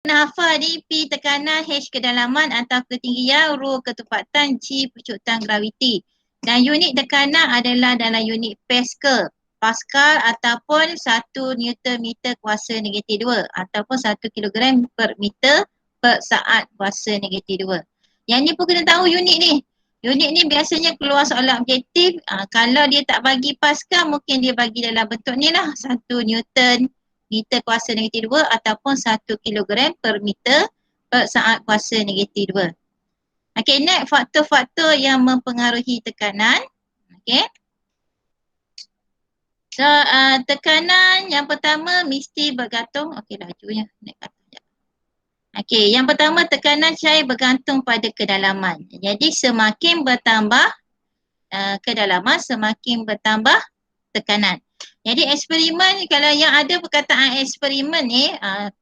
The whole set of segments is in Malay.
hafal ni P tekanan, H kedalaman atau ketinggian, Rho ketepatan, G pucutan graviti. Dan unit tekanan adalah dalam unit Pascal. Pascal ataupun 1 Newton meter kuasa negatif 2 ataupun 1 kilogram per meter per saat kuasa negatif 2. Yang ni pun kena tahu unit ni. Unit ni biasanya keluar soalan objektif. Kalau dia tak bagi Pascal, mungkin dia bagi dalam bentuk ni lah. 1 Newton meter kuasa negatif 2 ataupun 1 kilogram per meter per saat kuasa negatif 2. Okey, next faktor-faktor yang mempengaruhi tekanan. Okey. So, tekanan yang pertama mesti bergantung. Okey, lajunya. Okey, yang pertama tekanan cair bergantung pada kedalaman. Jadi semakin bertambah kedalaman, semakin bertambah tekanan. Jadi eksperimen, kalau yang ada perkataan eksperimen ni,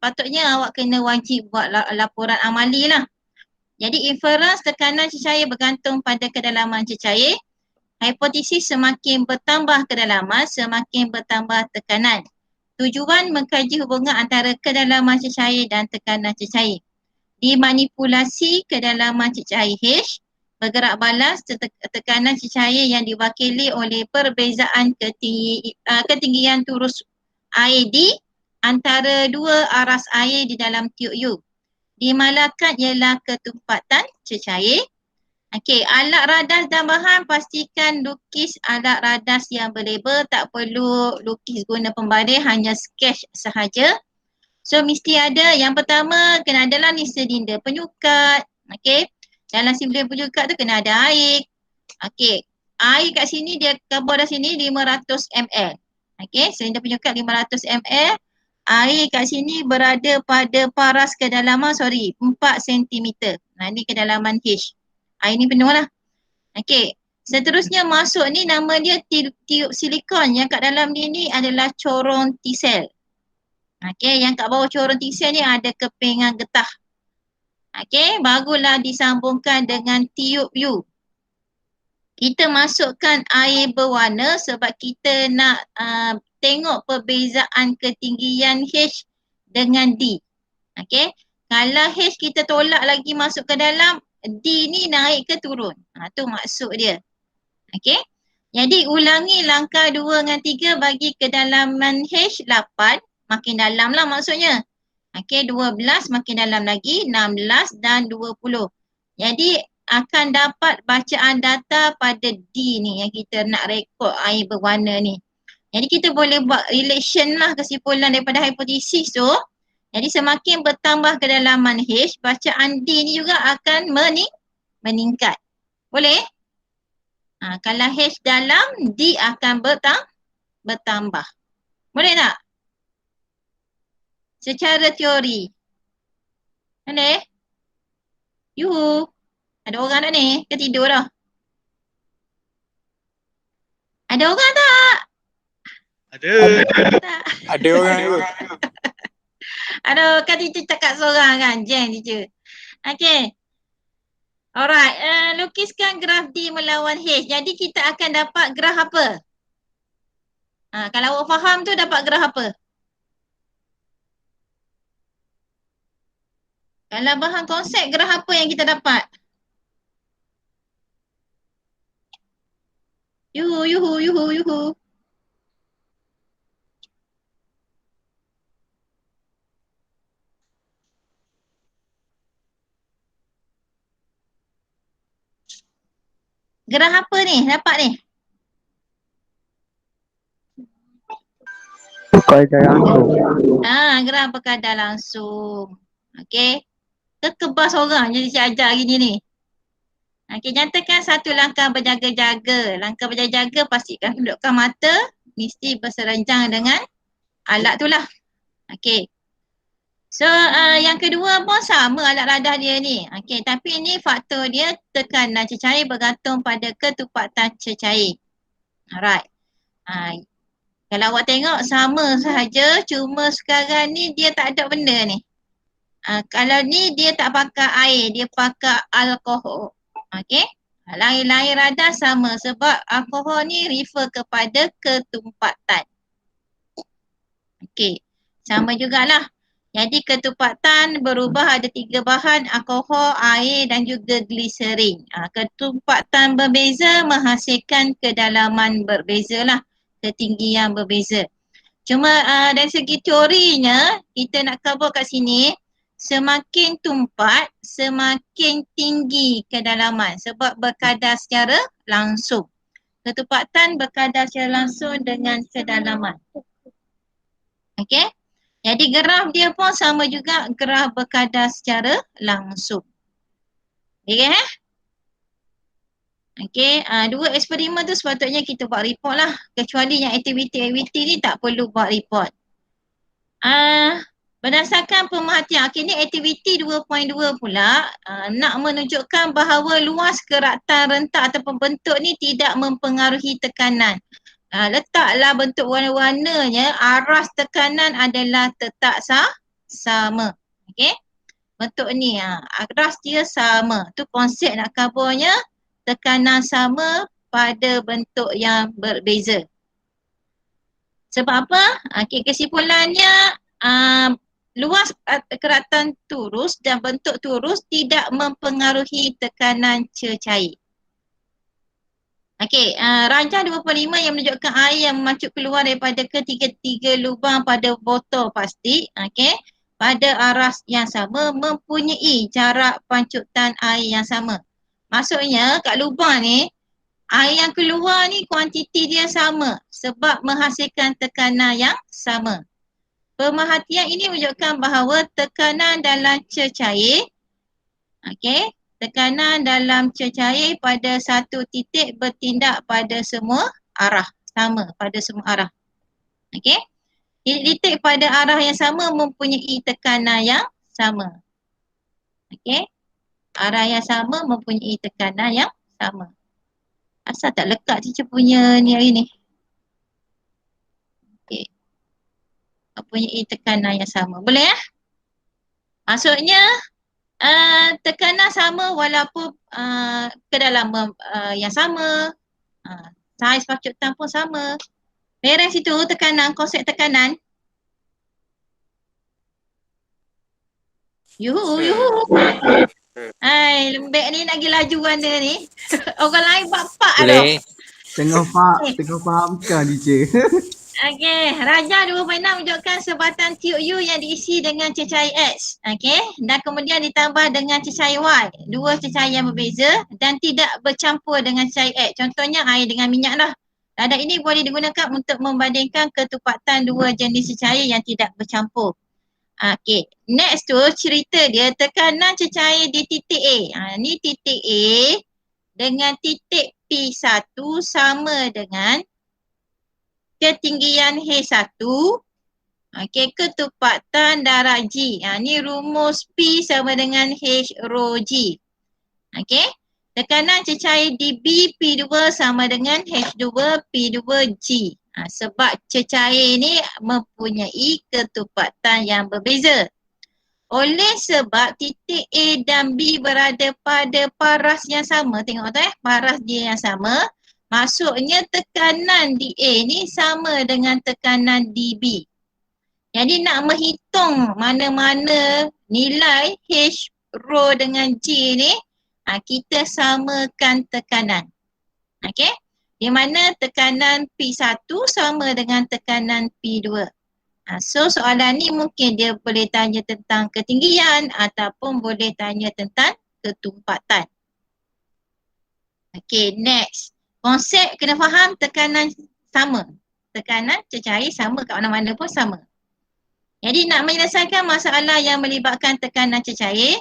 patutnya awak kena wajib buat laporan amali lah. Jadi inference tekanan cecair bergantung pada kedalaman cecair. Hipotesis semakin bertambah kedalaman, semakin bertambah tekanan. Tujuan mengkaji hubungan antara kedalaman cecair dan tekanan cecair. Dimanipulasi kedalaman cecair H, bergerak balas tekanan cecair yang diwakili oleh perbezaan ketinggian turus air di antara dua aras air di dalam tiub U. Dimalakan ialah ketumpatan cecair. Okey, alat radas tambahan pastikan lukis alat radas yang berlabel, tak perlu lukis guna pembaris, hanya sketch sahaja. So mesti ada, yang pertama kena adalah ni silinder penyukat. Okey. Dalam silinder penyukat tu kena ada air. Okey. Air kat sini dia kabur dah sini 500 ml. Okey, silinder penyukat 500 ml. Air kat sini berada pada paras kedalaman 4 cm. Nah ni kedalaman H. Air ni penuh lah. Okey. Seterusnya masuk ni nama dia tiub silikon, yang kat dalam ni adalah corong T-cell. Okey, yang kat bawah corong T-cell ni ada kepingan getah. Okey, barulah disambungkan dengan tiub U. Kita masukkan air berwarna sebab kita nak tengok perbezaan ketinggian H dengan D. Okey, kalau H kita tolak lagi masuk ke dalam, D ni naik ke turun. Tu maksud dia. Okey, jadi ulangi langkah 2 dengan 3 bagi kedalaman H 8. Makin dalam lah maksudnya. Okey, 12 makin dalam lagi, 16 dan 20. Jadi akan dapat bacaan data pada D ni yang kita nak rekod air berwarna ni. Jadi kita boleh buat relation lah, kesimpulan daripada hipotesis tu. Jadi semakin bertambah kedalaman H, bacaan D ni juga akan meningkat. Boleh? Kalau H dalam, D akan bertambah. Boleh tak? Secara teori. Boleh? Yuhu. Ada orang tak ni? Ke tidur dah? Ada orang tak? Ada. Tak. Ada orang tu. Aduh, kan teacher cakap seorang kan? Jeng teacher. Okay. Alright. Lukiskan graf D melawan H. Jadi kita akan dapat graf apa? Kalau awak faham tu dapat graf apa? Kalau faham konsep, graf apa yang kita dapat? Yuhu, yuhu, yuhu, yuhu. Graf apa ni? Dapat ni? Berkadar langsung. Graf berkadar langsung. Okey. Kekebas orang jadi cik ajar gini ni. Okey, nyatakan satu langkah berjaga-jaga. Langkah berjaga-jaga pastikan kedudukan mata mesti berseranjang dengan alat tu lah. Okey. So, yang kedua pun sama alat radah dia ni. Okey, tapi ni faktor dia tekanan cecair bergantung pada ketupatan cecair. Alright. Kalau awak tengok sama sahaja, cuma sekarang ni dia tak ada benda ni. Kalau ni dia tak pakai air, dia pakai alkohol. Okey. Lain-lain radar sama sebab alkohol ni refer kepada ketumpatan. Okey. Sama jugalah. Jadi ketupatan berubah ada 3 bahan, alkohol, air dan juga gliserin. Ketupatan berbeza menghasilkan kedalaman berbeza lah, ketinggian berbeza. Cuma dari segi teorinya, kita nak cover kat sini, semakin tumpat, semakin tinggi kedalaman sebab berkadar secara langsung. Ketupatan berkadar secara langsung dengan kedalaman. Okey? Jadi graf dia pun sama juga, graf berkadar secara langsung. Okey Okey, dua eksperimen tu sepatutnya kita buat report lah. Kecuali yang aktiviti-aktiviti ni tak perlu buat report. Berdasarkan pemerhatian, okey ni aktiviti 2.2 pula, nak menunjukkan bahawa luas keratan rentak ataupun bentuk ni tidak mempengaruhi tekanan. Letaklah bentuk warna-warnanya, aras tekanan adalah tetap sama. Okey. Bentuk ni, aras dia sama. Tu konsep nak covernya, tekanan sama pada bentuk yang berbeza. Sebab apa? Okey, kesimpulannya, luas keratan turus dan bentuk turus tidak mempengaruhi tekanan cecair. Okey, rajah 25 yang menunjukkan air yang memancut keluar daripada ketiga-tiga lubang pada botol plastik, okey, pada aras yang sama mempunyai jarak pancutan air yang sama. Maksudnya kat lubang ni, air yang keluar ni kuantiti dia sama sebab menghasilkan tekanan yang sama. Pemerhatian ini menunjukkan bahawa tekanan dalam cecair, okey, tekanan dalam cecair pada satu titik bertindak pada semua arah, sama pada semua arah. Okey. Titik pada arah yang sama mempunyai tekanan yang sama. Okey. Arah yang sama mempunyai tekanan yang sama. Asal tak lekat teacher punya ni hari ni. Okey. Mempunyai tekanan yang sama. Boleh ya? Maksudnya tekanan sama walaupun kedalaman yang sama, saiz pancutan pun sama. Beres itu tekanan, konsep tekanan. Yuhu. Hai, lembek ni nak pergi laju anda ni. Orang lain bapak tu. Tengah fahamkan teacher. Okey, rajah 2.6 menunjukkan sebatan tiup U yang diisi dengan cecair X. Okey, dan kemudian ditambah dengan cecair Y. Dua cecair yang berbeza dan tidak bercampur dengan cecair X. Contohnya air dengan minyak lah. Radak ini boleh digunakan untuk membandingkan ketupatan dua jenis cecair yang tidak bercampur. Okey, next tu cerita dia tekanan cecair di titik A. Ni titik A dengan titik P1 sama dengan ketinggian H1, okey, ketupatan darab G. Ni rumus P sama dengan H rho G. Okey, tekanan cecair di B P2 sama dengan H2 P2 G. Sebab cecair ni mempunyai ketupatan yang berbeza. Oleh sebab titik A dan B berada pada paras yang sama, tengok tu paras dia yang sama, maksudnya tekanan di A ni sama dengan tekanan di B. Jadi nak menghitung mana-mana nilai H rho dengan G ni, kita samakan tekanan. Okey? Di mana tekanan P1 sama dengan tekanan P2. So soalan ni mungkin dia boleh tanya tentang ketinggian ataupun boleh tanya tentang ketumpatan. Okey, next. Konsep kena faham tekanan sama. Tekanan cecair sama kat mana-mana pun sama. Jadi nak menyelesaikan masalah yang melibatkan tekanan cecair,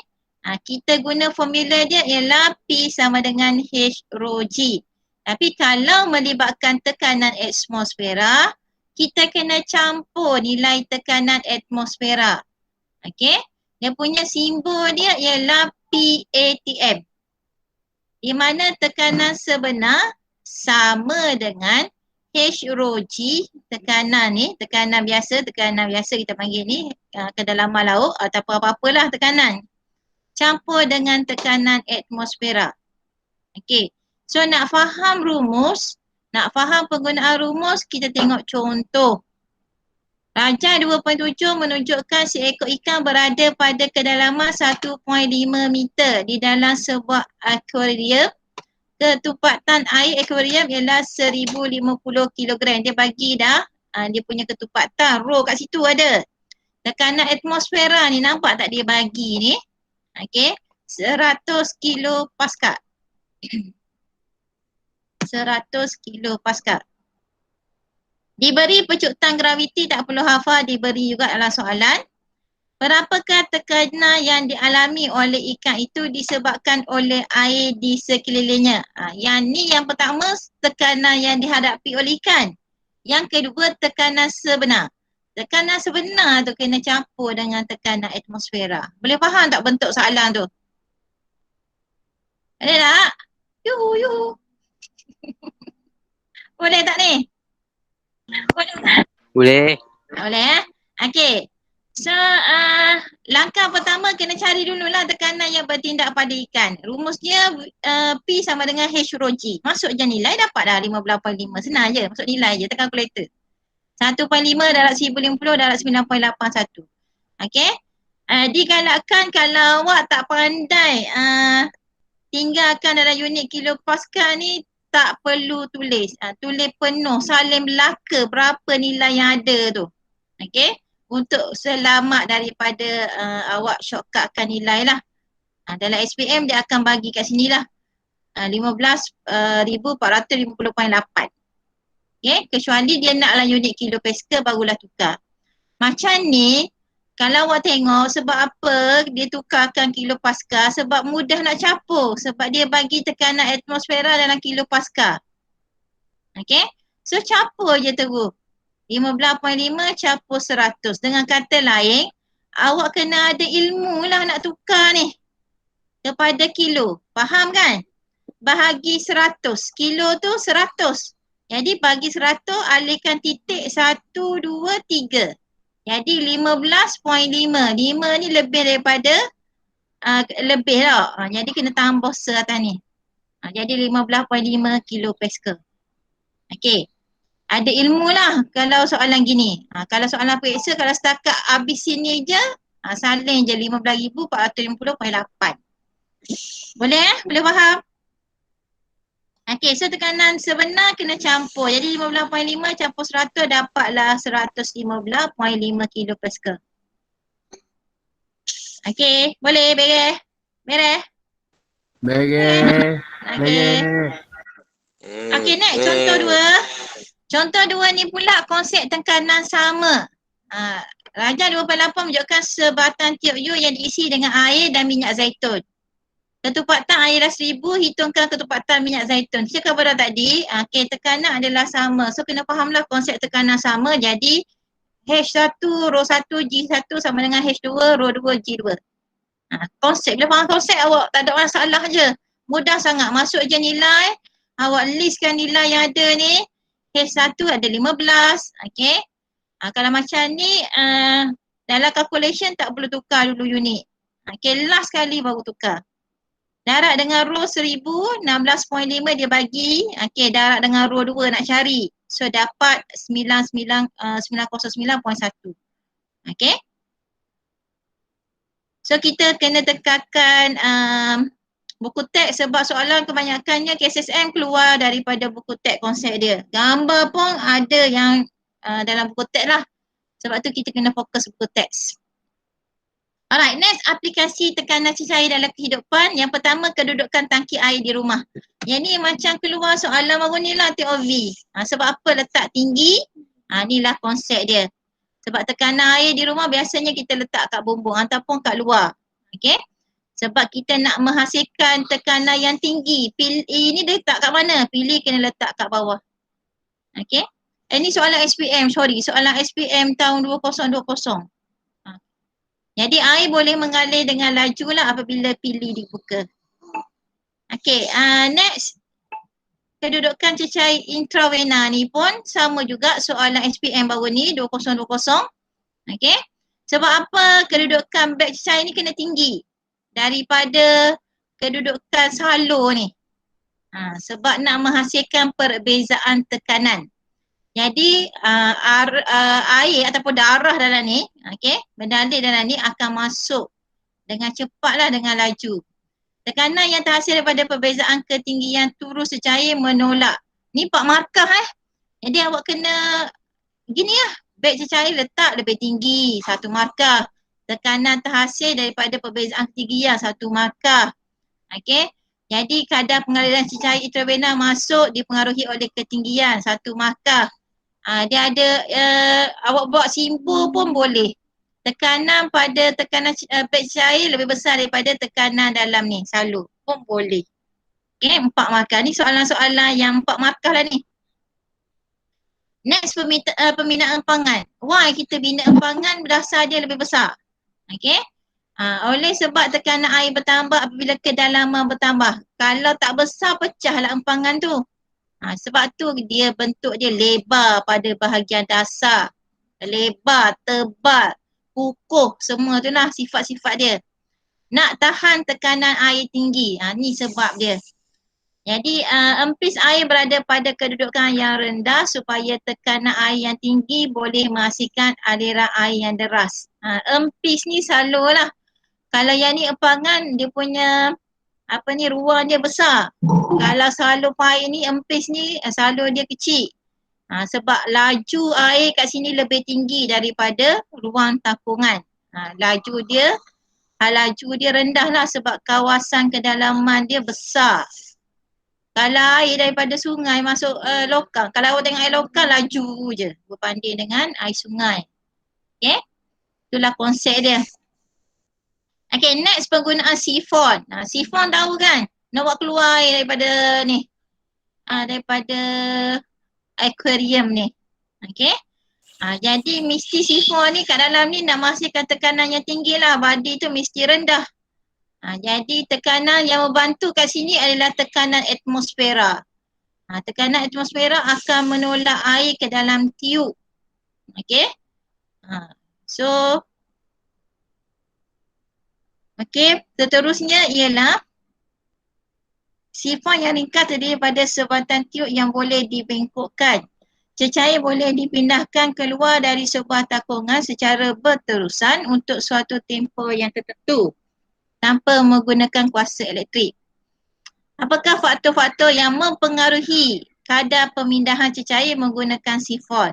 kita guna formula dia ialah P sama dengan H rho G. Tapi kalau melibatkan tekanan atmosfera, kita kena campur nilai tekanan atmosfera. Okey? Dia punya simbol dia ialah PATM. Di mana tekanan sebenar sama dengan H rho G, tekanan ni, tekanan biasa kita panggil ni, kedalaman laut ataupun apa-apalah tekanan. Campur dengan tekanan atmosfera. Okey. So nak faham rumus, nak faham penggunaan rumus, kita tengok contoh. Rajah 2.7 menunjukkan seekor ikan berada pada kedalaman 1.5 meter di dalam sebuah akuarium. Ketupatan air akuarium ialah 1050 kilogram. Dia bagi dah dia punya ketupatan. Roh kat situ ada. Tekanan atmosfera ni nampak tak dia bagi ni? Okey. 100 kilo Pascal. 100 kilo Pascal. Diberi pecutan graviti, tak perlu hafal, diberi juga dalam soalan. Berapakah tekanan yang dialami oleh ikan itu disebabkan oleh air di sekelilingnya? Yang ni yang pertama tekanan yang dihadapi oleh ikan. Yang kedua tekanan sebenar. Tekanan sebenar tu kena campur dengan tekanan atmosfera. Boleh faham tak bentuk soalan tu? Ada tak? Yuhu, yuhu. Boleh tak ni? Boleh tak? Boleh. Boleh Okey. So, langkah pertama kena cari dululah tekanan yang bertindak pada ikan. Rumusnya P sama dengan H rho G. Masuk je nilai dapat dah 15.5. Senang je. Masuk nilai je. Tekan kalkulator. 1.5 darat 1050 darat 9.81. Okey. Digalakkan kalau awak tak pandai tinggalkan dalam unit kilopascal ni, tak perlu tulis. Tulis penuh salin belaka berapa nilai yang ada tu. Okey. Untuk selamat daripada awak shortcutkan nilai lah. Dalam SPM dia akan bagi kat sini lah. 15,450.8. Okay, kecuali dia nak lah unit kilopascal barulah tukar. Macam ni, kalau awak tengok sebab apa dia tukarkan kilopascal, sebab mudah nak campur. Sebab dia bagi tekanan atmosfera dalam kilopascal. Okay, so campur je terus. 15.5 campur 100. Dengan kata lain, awak kena ada ilmu lah nak tukar ni kepada kilo. Faham kan? Bahagi 100. Kilo tu 100. Jadi bagi 100 alihkan titik 1, 2, 3. Jadi 15.5. 5 ni lebih daripada lebih lah. Jadi kena tambah atas ni. Jadi 15.5 kilo Pascal. Okey. Ada ilmu lah kalau soalan gini. Kalau soalan periksa, kalau setakat habis sini je, salin je 15,450.8. Boleh Boleh faham? Okey, so tekanan sebenar kena campur. Jadi 15.5 campur 100 dapatlah 115.5 kilo Pascal. Okey, boleh beres? Beres? Beres. Okey. Okey, next contoh 2. Contoh 2 ni pula konsep tekanan sama. Rajah 2.8 menunjukkan sebatang tiup U yang diisi dengan air dan minyak zaitun. Ketupatan air dah 1000, hitungkan ketupatan minyak zaitun. Cakap pada tadi, okay, tekanan adalah sama. So kena fahamlah konsep tekanan sama. Jadi H1, rho 1, G1 sama dengan H2, rho 2, G2. Konsep, bila faham konsep awak tak ada masalah je. Mudah sangat. Masuk je nilai, awak listkan nilai yang ada ni. H1 ada 15, okay. Kalau macam ni, dalam calculation tak perlu tukar dulu unit. Okay, last kali baru tukar. Darat dengan row 1000, 16.5 dia bagi. Okay, darat dengan row 2 nak cari. So dapat 909.1. Okay. So kita kena tekankan buku teks sebab soalan kebanyakannya KSSM keluar daripada buku teks konsep dia. Gambar pun ada yang dalam buku teks lah. Sebab tu kita kena fokus buku teks. Alright, next aplikasi tekanan cecair dalam kehidupan. Yang pertama, kedudukan tangki air di rumah. Yang ni macam keluar soalan baru ni lah TOV. Sebab apa letak tinggi? Inilah konsep dia. Sebab tekanan air di rumah biasanya kita letak kat bumbung ataupun kat luar. Okay? Sebab kita nak menghasilkan tekanan yang tinggi. Ini dia letak kat mana? Pilih kena letak kat bawah. Okay? Ini soalan SPM, sorry. Soalan SPM tahun 2020. Jadi air boleh mengalir dengan laju lah apabila pilih dibuka. Okay, next. Kedudukan cecair intravena ni pun sama juga soalan SPM baru ni 2020. Okay. Sebab apa kedudukan beg cecair ni kena tinggi daripada kedudukan salur ni. Sebab nak menghasilkan perbezaan tekanan. Jadi air ataupun darah dalam ni, okey, mendalir dalam ni akan masuk dengan cepatlah dengan laju. Tekanan yang terhasil daripada perbezaan ketinggian turus secair menolak. Ni pak markah Jadi awak kena gini lah. Beg cecair letak lebih tinggi, satu markah. Tekanan terhasil daripada perbezaan ketinggian, satu markah. Okey. Jadi kadar pengaliran cecair intravena masuk dipengaruhi oleh ketinggian, satu markah. Dia ada awak buat simbol pun boleh. Tekanan pada tekanan beg cair lebih besar daripada tekanan dalam ni, salur pun boleh. Okay, 4 markah. Ni soalan-soalan yang 4 markah lah ni. Next, pembinaan empangan. Why kita bina empangan berdasar dia lebih besar? Okay. Oleh sebab tekanan air bertambah apabila kedalaman bertambah. Kalau tak besar, pecahlah empangan tu. Sebab tu dia bentuk dia lebar pada bahagian dasar. Lebar, tebal, kukuh, semua tu lah sifat-sifat dia. Nak tahan tekanan air tinggi. Ni sebab dia. Jadi empis air berada pada kedudukan yang rendah supaya tekanan air yang tinggi boleh menghasilkan aliran air yang deras. Empis ni salur lah. Kalau yang ni empangan dia punya ruang dia besar. Kalau salur air ni empis ni salur dia kecil. Sebab laju air kat sini lebih tinggi daripada ruang tapungan. Laju dia rendah lah sebab kawasan kedalaman dia besar. Kalau air daripada sungai masuk lokal, kalau awak tengok air lokal laju je berbanding dengan air sungai. Okay, itulah konsep dia. Okay, next penggunaan sifon. Sifon tahu kan? Nak buat keluar air daripada ni. Daripada aquarium ni. Okay. Jadi mesti sifon ni kat dalam ni nak menghasilkan tekanan yang tinggi lah. Body tu mesti rendah. Jadi tekanan yang membantu kat sini adalah tekanan atmosfera. Tekanan atmosfera akan menolak air ke dalam tiub. Okay. So, okay, seterusnya ialah sifon yang ringkas terdiri pada sebatan tiub yang boleh dibengkokkan. Cecair boleh dipindahkan keluar dari sebuah takungan secara berterusan untuk suatu tempoh yang tertentu tanpa menggunakan kuasa elektrik. Apakah faktor-faktor yang mempengaruhi kadar pemindahan cecair menggunakan sifon?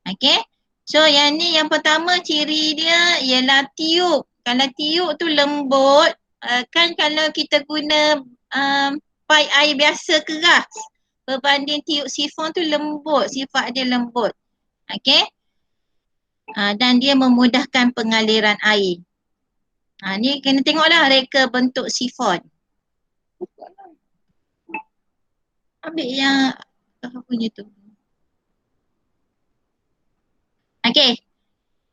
Okay. So yang ni yang pertama ciri dia ialah tiub. Kalau tiub tu lembut, kan kalau kita guna paip air biasa keras berbanding tiub sifon tu lembut, sifat dia lembut. Okay. Dan dia memudahkan pengaliran air. Ni kena tengoklah reka bentuk sifon. Ambil yang apa punya tu. Okay.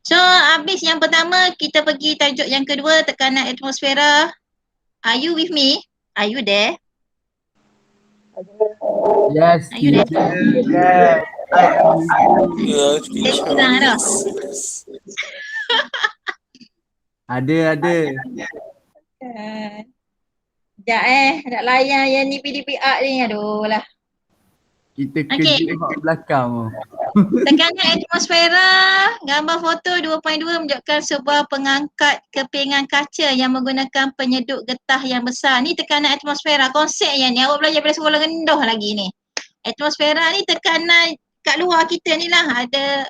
So habis yang pertama, kita pergi tajuk yang kedua, tekanan atmosfera. Are you with me? Are you there? Yes, Are you there? yes. Dia kurang dah. Ada. Sekejap nak layan yang ni PDPR ni, aduh lah. Kita Okey. kejut kat belakang tu. Tekanan atmosfera, gambar foto 2.2 menunjukkan sebuah pengangkat kepingan kaca yang menggunakan penyeduk getah yang besar. Ni tekanan atmosfera, konsep yang ni awak belajar pada sekolah rendah lagi ni. Atmosfera ni tekanan kat luar kita ni lah ada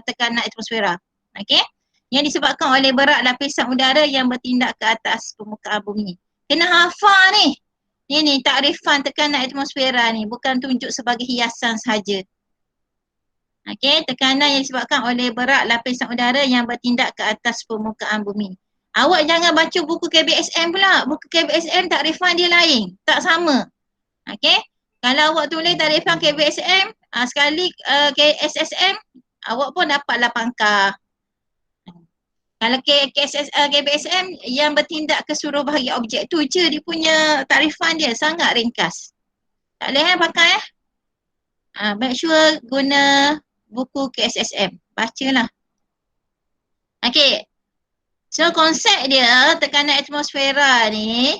tekanan atmosfera. Okey. Yang disebabkan oleh berat lapisan udara yang bertindak ke atas permukaan bumi. Kena hafal ni. Ini takrifan tekanan atmosfera ni, bukan tunjuk sebagai hiasan sahaja. Okey, tekanan yang disebabkan oleh berat lapisan udara yang bertindak ke atas permukaan bumi. Awak jangan baca buku KBSM pula. Buku KBSM takrifan dia lain, tak sama. Okey, kalau awak tulis takrifan KBSM, sekali KSSM, awak pun dapatlah pangkah. Kalau KBSM yang bertindak ke seluruh bahagian objek tu je dia punya takrifan dia sangat ringkas. Tak boleh pakai make sure guna buku KSSM. Bacalah. Okay. So konsep dia tekanan atmosfera ni,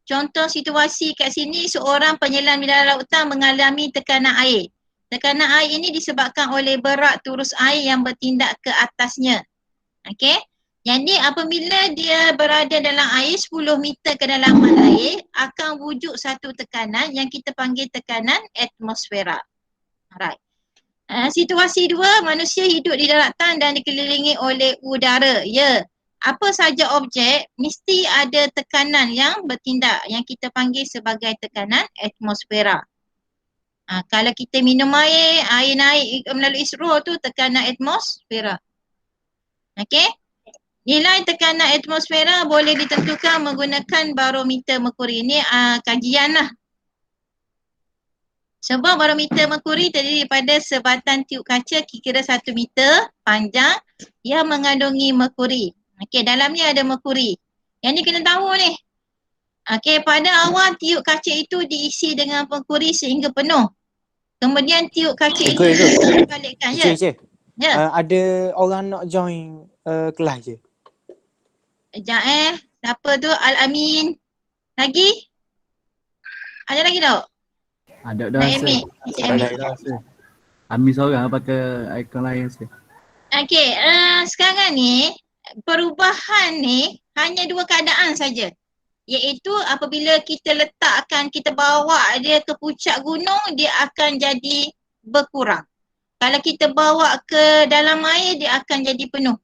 contoh situasi kat sini seorang penyelam di dalam lautan mengalami tekanan air. Tekanan air ini disebabkan oleh berat turus air yang bertindak ke atasnya. Okey. Jadi apabila dia berada dalam air 10 meter kedalaman air akan wujud satu tekanan yang kita panggil tekanan atmosfera. Alright. Situasi dua, manusia hidup di daratan dan dikelilingi oleh udara. Ya. Apa saja objek mesti ada tekanan yang bertindak yang kita panggil sebagai tekanan atmosfera. Kalau kita minum air naik melalui straw tu tekanan atmosfera. Okey? Nilai tekanan atmosfera boleh ditentukan menggunakan barometer merkuri. Ini kajian lah. Sebab barometer merkuri terdiri daripada sebatan tiup kaca kira-kira 1 meter panjang yang mengandungi merkuri. Okey, dalamnya ada merkuri. Yang ni kena tahu ni. Okey, pada awal tiup kaca itu diisi dengan merkuri sehingga penuh. Kemudian tiup kaca itu dibalikkan. Ya. Ada orang nak join kelas je. Sekejap siapa tu? Al-Amin. Lagi? Ada lagi tak? Ada dah Nak rasa. Amin. Ada dah rasa. Amin seorang pakai ikon lain rasa. Okey, sekarang ni perubahan ni hanya dua keadaan saja. Iaitu apabila kita letakkan, kita bawa dia ke puncak gunung, dia akan jadi berkurang. Kalau kita bawa ke dalam air, dia akan jadi penuh.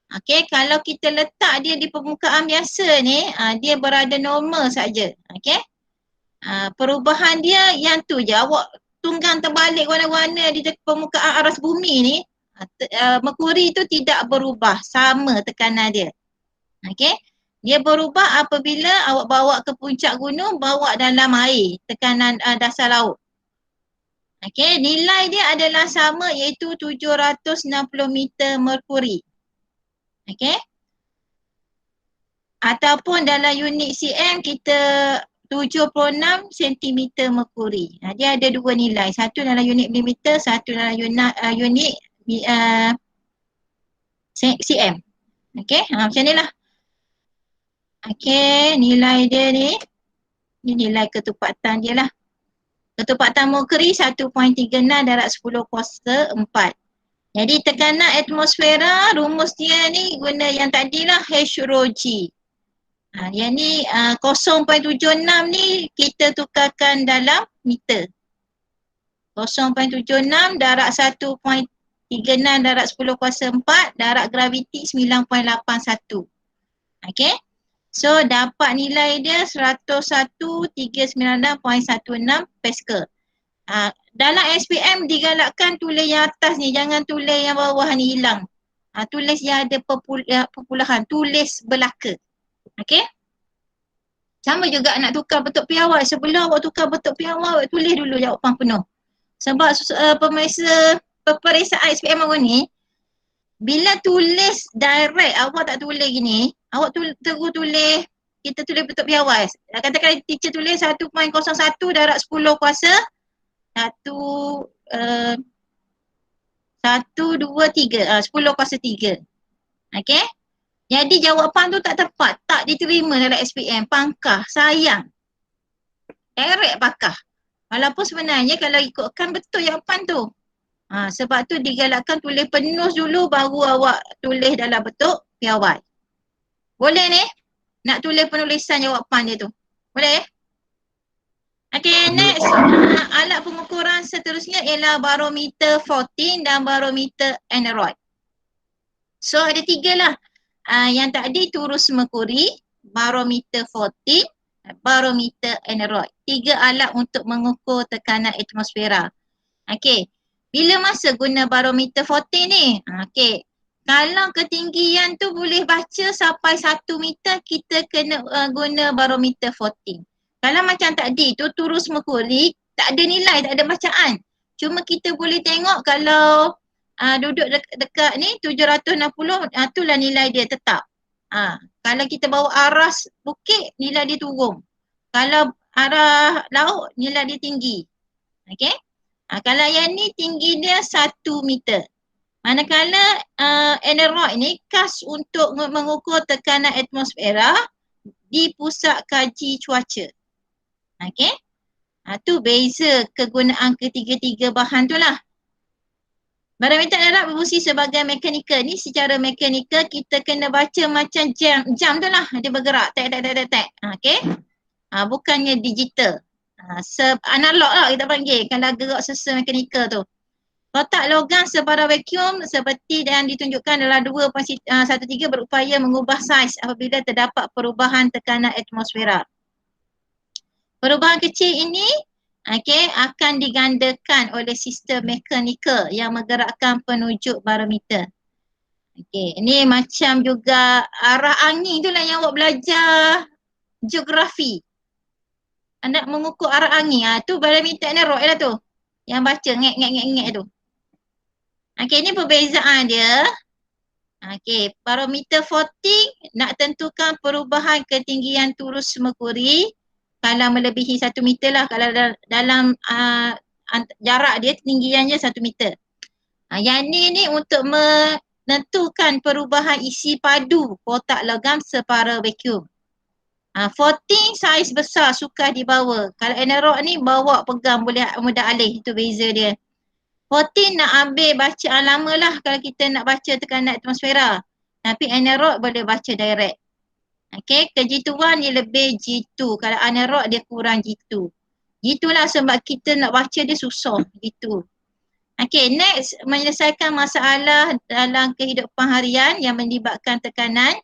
Okey, kalau kita letak dia di permukaan biasa ni, dia berada normal saja. Okey. Perubahan dia yang tu je. Awak tunggang terbalik warna-warna di permukaan aras bumi ni, merkuri tu tidak berubah, sama tekanan dia. Okey. Dia berubah apabila awak bawa ke puncak gunung, bawa dalam air, tekanan dasar laut. Okey, nilai dia adalah sama iaitu 760 meter merkuri. Okey. Ataupun dalam unit cm kita 76 cm merkuri. Dia ada dua nilai. Satu dalam unit milimeter, satu dalam unit cm. Okey, macam ni lah. Okey, nilai dia ni. Ni nilai ketepatan dia lah. Ketepatan merkuri 1.36 darab 10 kuasa 4. Jadi tekanan atmosfera, rumus dia ni guna yang tadi lah H rho G. Yang ni 0.76 ni kita tukarkan dalam meter. 0.76 darab 1.36 darab 10 kuasa 4 darab graviti 9.81. Okey. So dapat nilai dia 101,396.16 Pascal. Dalam SPM digalakkan tulis yang atas ni, jangan tulis yang bawah ni hilang. Tulis yang ada perpulahan, tulis belaka. Okey? Sama juga nak tukar bentuk piawai. Sebelum awak tukar bentuk piawai, awak tulis dulu jawapan penuh. Sebab peperiksaan SPM awak ni, bila tulis direct, awak tak tulis gini, awak terus tulis, kita tulis bentuk piawai. Katakan teacher tulis 1.01 darab 10 kuasa 1, 2, 3, 10 kuasa 3. Okey? Jadi jawapan tu tak tepat, tak diterima dalam SPM, pangkah, sayang. Erek pakah. Walaupun sebenarnya kalau ikutkan betul jawapan tu. Sebab tu digalakkan tulis penuh dulu baru awak tulis dalam bentuk piawai. Boleh ni? Nak tulis penulisan jawapan dia tu. Boleh? Okay, next. Alat pengukuran seterusnya ialah barometer 14 dan barometer aneroid. So ada 3 lah. Yang tadi turus merkuri, barometer 14, barometer aneroid. 3 alat untuk mengukur tekanan atmosfera. Okay. Bila masa guna barometer 14 ni? Okay. Kalau ketinggian tu boleh baca sampai 1 meter, kita kena guna barometer 14. Kalau macam tadi tu turus merkuri, tak ada nilai, tak ada bacaan. Cuma kita boleh tengok kalau duduk dekat ni 760, itulah nilai dia tetap. Kalau kita bawa aras bukit, nilai dia turun. Kalau arah laut, nilai dia tinggi. Okey? Kalau yang ni tinggi dia 1 meter. Manakala aneroid ni khas untuk mengukur tekanan atmosfera di pusat kaji cuaca. Okey? Tu beza kegunaan ketiga-tiga bahan tu lah. Barometer darat berfungsi sebagai mekanikal. Ni secara mekanikal kita kena baca macam jam tu lah. Dia bergerak. Tak. Okay. Bukannya digital. Analog lah kita panggil. Kalau gerak sesa mekanikal tu. Kotak logam separa vacuum seperti yang ditunjukkan dalam 2.13 berupaya mengubah saiz apabila terdapat perubahan tekanan atmosfera. Perubahan kecil ini akan digandakan oleh sistem mekanikal yang menggerakkan penunjuk barometer. Ini macam juga arah angin tu lah yang awak belajar geografi. Anak mengukur arah angin. Tu barometer analog lah tu. Yang baca ngek tu. Ini perbezaan dia. Barometer floating nak tentukan perubahan ketinggian turus merkuri. Kalau melebihi 1 meter lah. Kalau dalam jarak dia ketinggiannya 1 meter. Yang ni untuk menentukan perubahan isi padu kotak logam separa vacuum. Floating saiz besar sukar dibawa. Kalau analog ni bawa pegang boleh mudah alih. Itu beza dia. Floating nak ambil bacaan lama lah kalau kita nak baca tekanan atmosfera. Tapi analog boleh baca direct. Kejituan dia lebih G2. Kalau analog dia kurang G2. G2 lah sebab kita nak baca dia susah. G2. Next, menyelesaikan masalah dalam kehidupan harian yang melibatkan tekanan.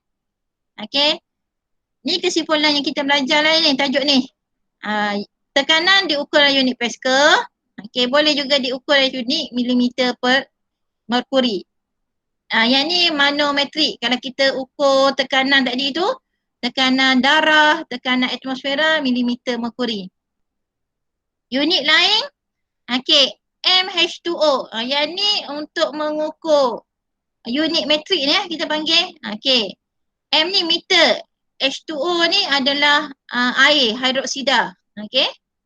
Ni kesimpulan yang kita belajar lah ni, tajuk ni. Tekanan diukur dalam unit Pascal. Boleh juga diukur dalam unit milimeter per merkuri. Yang ni manometrik. Kalau kita ukur tekanan tadi tu, tekanan darah, tekanan atmosfera, milimeter merkuri. Unit lain, mH2O. Yang ni untuk mengukur unit metrik ni kita panggil. M ni meter. H2O ni adalah air, hidroksida.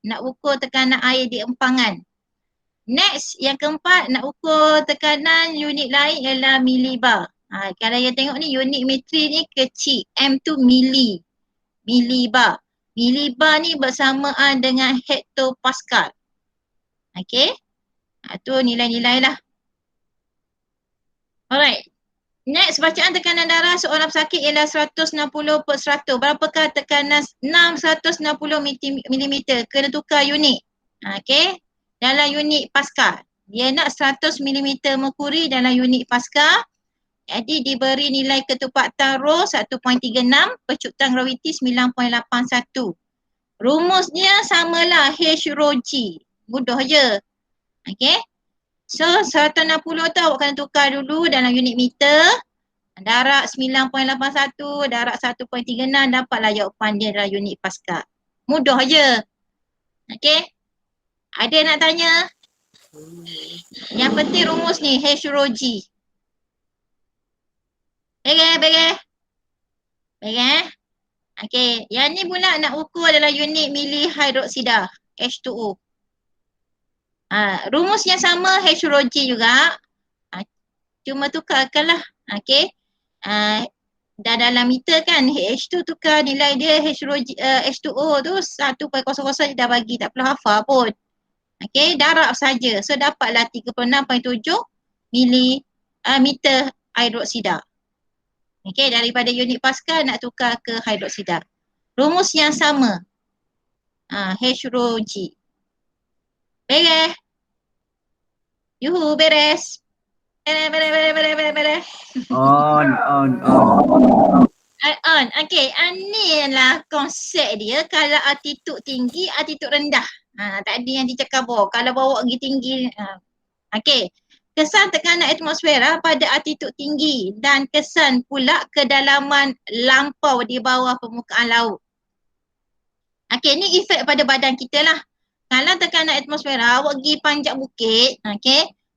Nak ukur tekanan air di empangan. Next, yang keempat, nak ukur tekanan unit lain ialah milibar. Kalau yang tengok ni unit metrik ni kecil. M tu milibar. Milibar ni bersamaan dengan hektopascal. Tu nilai-nilai lah. Alright. Next, bacaan tekanan darah seorang pesakit ialah 160/100. Berapakah tekanan 660 mm? Kena tukar unit. Dalam unit Pascal. Dia nak 100 mm merkuri dalam unit Pascal. Jadi diberi nilai ketepatan rho 1.36, pecutan graviti 9.81. Rumusnya samalah H rho G. Mudah je. So 160 tu awak kena tukar dulu dalam unit meter. Darat 9.81, darat 1.36, dapatlah jawapan dia dalam unit Pascal. Mudah je. Ada nak tanya? Yang penting rumus ni H rho G. Baik. Yang ni pula nak ukur adalah unit mili hidroksida, H2O. Rumus yang sama H rho G juga. Cuma tukarkanlah. Dah dalam meter kan, H2 tukar nilai dia H2O tu 1.00 dah bagi, tak perlu hafal pun. Darab saja. So dapatlah 36.7 meter hidroksida. Daripada unit Pascal nak tukar ke hidroksida. Rumus yang sama. H rho G. Beres. Yuhu, beres. Beres. On. Ni adalah konsep dia. Kalau altitude tinggi, altitude rendah. Tadi yang dicakap bawah. Kalau bawa pergi tinggi. Kesan tekanan atmosfera pada altitude tinggi dan kesan pula kedalaman lampau di bawah permukaan laut. Ni efek pada badan kita lah. Kalau tekanan atmosfera awak pergi panjat bukit,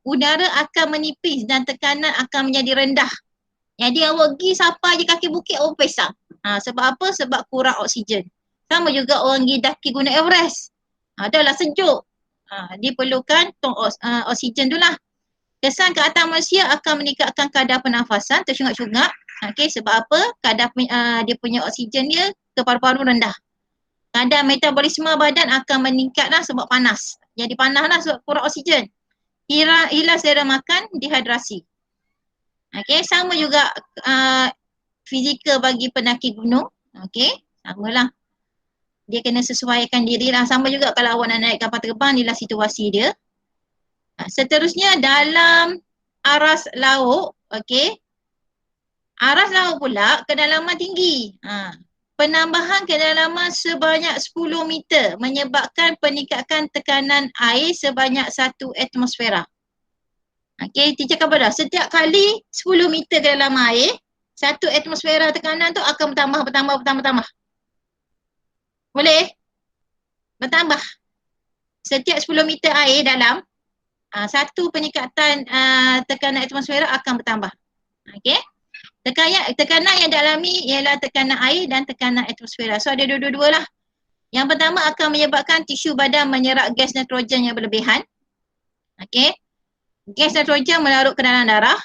udara akan menipis dan tekanan akan menjadi rendah. Jadi awak pergi sampai je kaki bukit awak pesang. Sebab apa? Sebab kurang oksigen. Sama juga orang pergi daki Gunung Everest. Dah lah sejuk. Diperlukan tong oksigen tu lah. Kesan ke atas manusia akan meningkatkan kadar pernafasan tercungak-cungak. Sebab apa? Kadar dia punya oksigen dia ke paru-paru rendah. kadar metabolisme badan akan meningkatlah sebab panas. Jadi panaslah sebab kurang oksigen. Hilang selera makan, dehidrasi. Okey, sama juga fizikal bagi pendaki gunung. Okey, samalah. Dia kena sesuaikan diri lah. Sama juga kalau awak nak naik kapal terbang, inilah situasi dia. Seterusnya dalam aras laut, okey. Aras laut pula kedalaman tinggi. Penambahan kedalaman sebanyak 10 meter menyebabkan peningkatan tekanan air sebanyak 1 atmosfera. Okey, teacher kata dah, setiap kali 10 meter ke dalam air, 1 atmosfera tekanan tu akan bertambah. Boleh? Bertambah. Setiap 10 meter air dalam, satu peningkatan tekanan atmosfera akan bertambah. Okey? Tekanan yang dialami ialah tekanan air dan tekanan atmosfera. So ada dua-dua lah. Yang pertama akan menyebabkan tisu badan menyerap gas nitrogen yang berlebihan. Okey? Gas nitrogen melarut ke dalam darah.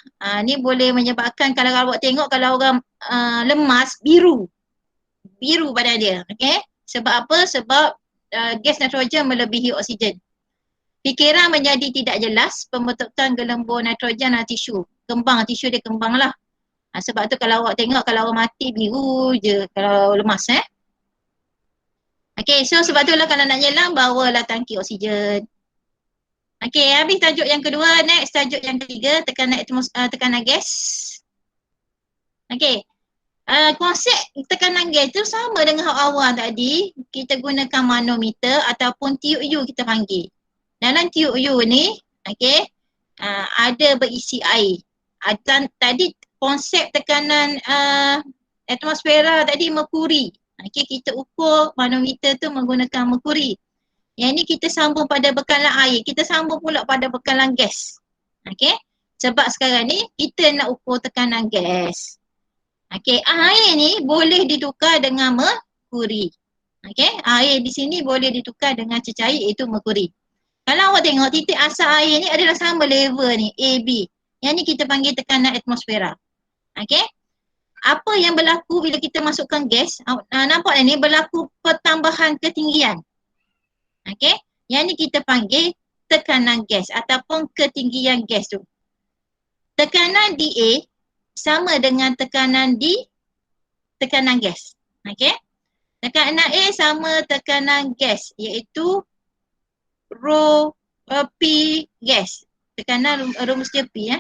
Ni boleh menyebabkan, kalau awak tengok kalau orang lemas, biru badan dia. Okey? Sebab apa? Sebab gas nitrogen melebihi oksigen. Fikiran menjadi tidak jelas, pembentukan gelembung nitrogen dalam tisu. Tisu dia kembang lah. Sebab tu kalau awak tengok, kalau orang mati biru je kalau lemas. Okey, so sebab tu lah kalau nak nyelam, bawalah tangki oksigen. Okey, habis tajuk yang kedua. Next, tajuk yang ketiga, tekanan gas. Okey, konsep tekanan gas tu sama dengan awal tadi. Kita gunakan manometer ataupun TUU kita panggil. Dalam TUU ni, okey, ada berisi air. Tadi konsep tekanan atmosfera tadi merkuri. Okey, kita ukur manometer tu menggunakan merkuri. Yang ni kita sambung pada bekalan air. Kita sambung pula pada bekalan gas. Okey, sebab sekarang ni kita nak ukur tekanan gas. Okey, air ni boleh ditukar dengan merkuri. Okey, air di sini boleh ditukar dengan cecair iaitu merkuri. Kalau awak tengok titik asal air ni adalah sama level ni, A, B. Yang ni kita panggil tekanan atmosfera. Okey, apa yang berlaku bila kita masukkan gas? Nampak ni berlaku pertambahan ketinggian. Okey, yang ni kita panggil tekanan gas ataupun ketinggian gas tu. Tekanan dA sama dengan tekanan D, tekanan gas. Okey, tekanan A sama tekanan gas iaitu rho P gas. Tekanan rumus dia P.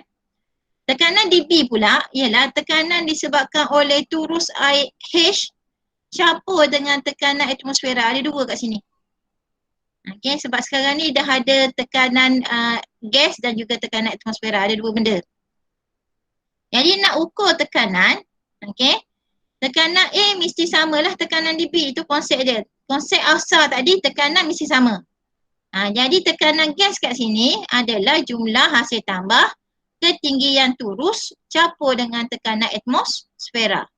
Tekanan dB pula ialah tekanan disebabkan oleh turus air H campur dengan tekanan atmosfera. Ada dua kat sini. Okey, sebab sekarang ni dah ada tekanan gas dan juga tekanan atmosfera. Ada dua benda. Jadi nak ukur tekanan, okey, tekanan A mesti samalah tekanan dB. Itu konsep dia. Konsep asal tadi tekanan mesti sama. Jadi tekanan gas kat sini adalah jumlah hasil tambah ketinggian turus campur dengan tekanan atmosfera.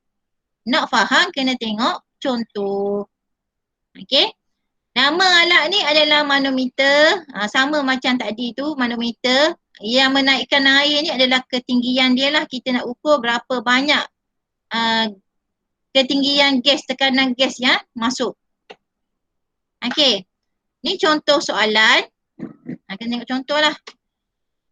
Nak faham kena tengok contoh. Okey. Nama alat ni adalah manometer. Sama macam tadi tu manometer. Yang menaikkan air ni adalah ketinggian dia lah. Kita nak ukur berapa banyak ketinggian gas, tekanan gas yang masuk. Okey. Ni contoh soalan. Kena tengok contoh lah.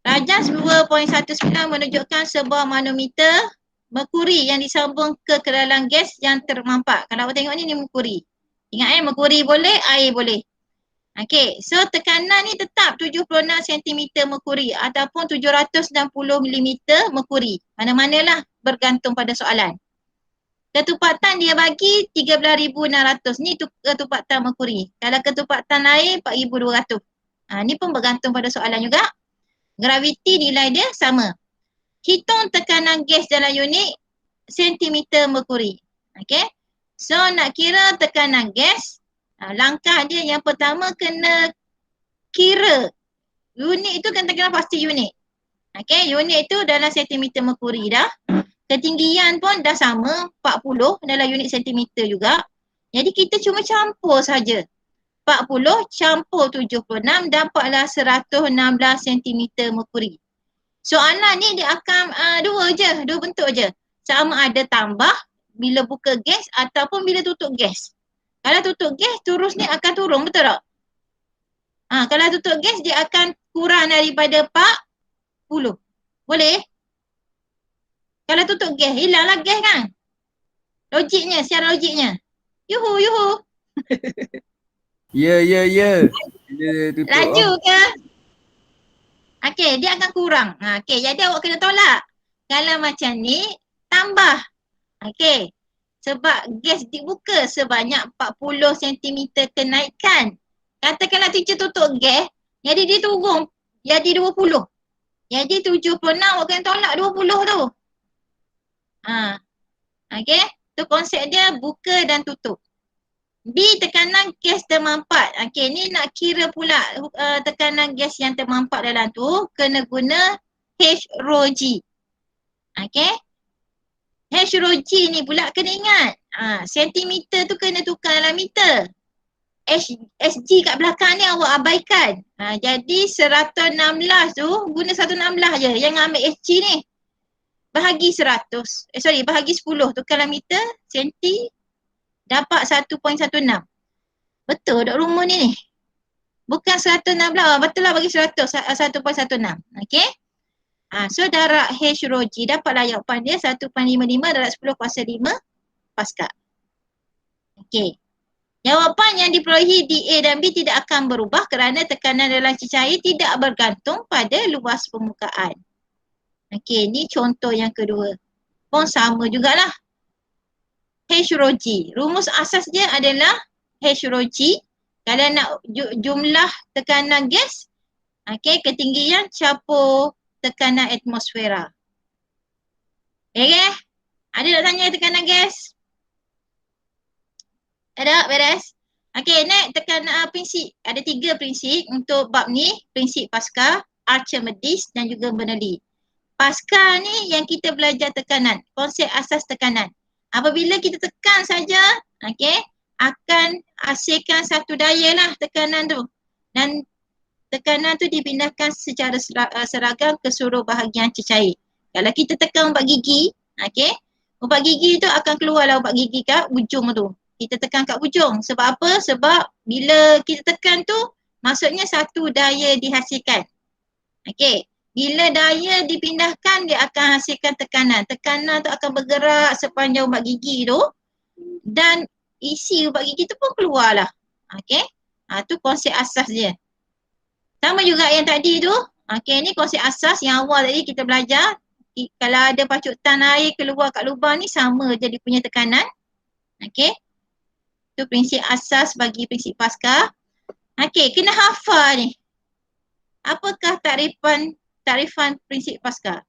Rajah 2.19 menunjukkan sebuah manometer merkuri yang disambung ke dalam gas yang termampak. Kalau awak tengok ni merkuri. Ingat merkuri boleh, air boleh. Okey, so tekanan ni tetap 76 cm merkuri ataupun 760 mm merkuri. Mana-manalah bergantung pada soalan. Ketupatan dia bagi 13,600. Ni ketupatan merkuri. Kalau ketupatan air 4,200. Ni pun bergantung pada soalan juga. Graviti nilai dia sama. Hitung tekanan gas dalam unit sentimeter merkuri. Okey. So nak kira tekanan gas, langkah dia yang pertama kena kira. Unit itu kena pasti unit. Okey, unit itu dalam sentimeter merkuri dah. Ketinggian pun dah sama, 40 dalam unit sentimeter juga. Jadi kita cuma campur saja. 40 campur 76 dapatlah 116 cm merkuri. Soalan ni dia akan dua bentuk je. Sama ada tambah bila buka gas ataupun bila tutup gas. Kalau tutup gas, terus ni akan turun, betul tak? Kalau tutup gas, dia akan kurang daripada 40. Boleh? Kalau tutup gas, hilanglah gas kan? Logiknya, secara logiknya. Yuhu, yuhu. Ya. Dia tutup. Laju ke? Okey, dia akan kurang. Okey, jadi awak kena tolak. Kalau macam ni, tambah. Okey. Sebab gas dibuka sebanyak 40 cm kenaikan. Katakanlah teacher tutup gas, jadi dia turun jadi 20. Jadi 76 awak kena tolak 20 tu. Okey, tu konsep dia buka dan tutup. B, tekanan gas termampat. Okey, ni nak kira pula tekanan gas yang termampat dalam tu, kena guna H rho G. Okey. H rho G ni pula kena ingat. Sentimeter tu kena tukar dalam meter. SG kat belakang ni awak abaikan. Jadi 116 tu guna 116 je. Yang ambil SG ni. Bahagi 100. Bahagi 10. Tukar dalam meter. Senti. Dapat 1.16. Betul tak rumus ni? Bukan 116. Betul lah bagi 100. 1.16. Okey. So darab H rho G dapatlah jawapan dia 1.55 darab 10 kuasa 5 Pascal. Okey. Jawapan yang diperolehi di A dan B tidak akan berubah kerana tekanan dalam cecair tidak bergantung pada luas permukaan. Okey, ni contoh yang kedua. Pun sama jugalah. H rho G. Rumus asas dia adalah H rho G. Kalau nak jumlah tekanan gas, okey, ketinggian campur tekanan atmosfera. Okay? Ada nak tanya tekanan gas? Ada? Beres? Okey, next tekanan prinsip. Ada 3 prinsip untuk bab ni. Prinsip Pascal, Archimedes dan juga Bernoulli. Pascal ni yang kita belajar tekanan. Konsep asas tekanan. Apabila kita tekan saja, okey, akan hasilkan satu daya lah tekanan tu. Dan tekanan tu dipindahkan secara seragam ke seluruh bahagian cecair. Kalau kita tekan ubat gigi, okey, ubat gigi tu akan keluarlah ubat gigi kat ujung tu. Kita tekan kat ujung. Sebab apa? Sebab bila kita tekan tu, maksudnya satu daya dihasilkan. Okey. Bila daya dipindahkan, dia akan hasilkan tekanan. Tekanan tu akan bergerak sepanjang ubat gigi tu. Dan isi ubat gigi tu pun keluarlah. Okey. Tu konsep asas dia. Sama juga yang tadi tu. Okey, ni konsep asas yang awal tadi kita belajar. Kalau ada pacutan air keluar kat lubang ni, sama je dia punya tekanan. Okey. Itu prinsip asas bagi prinsip Pascal. Okey, kena hafal ni. Apakah takrifan prinsip Pascal?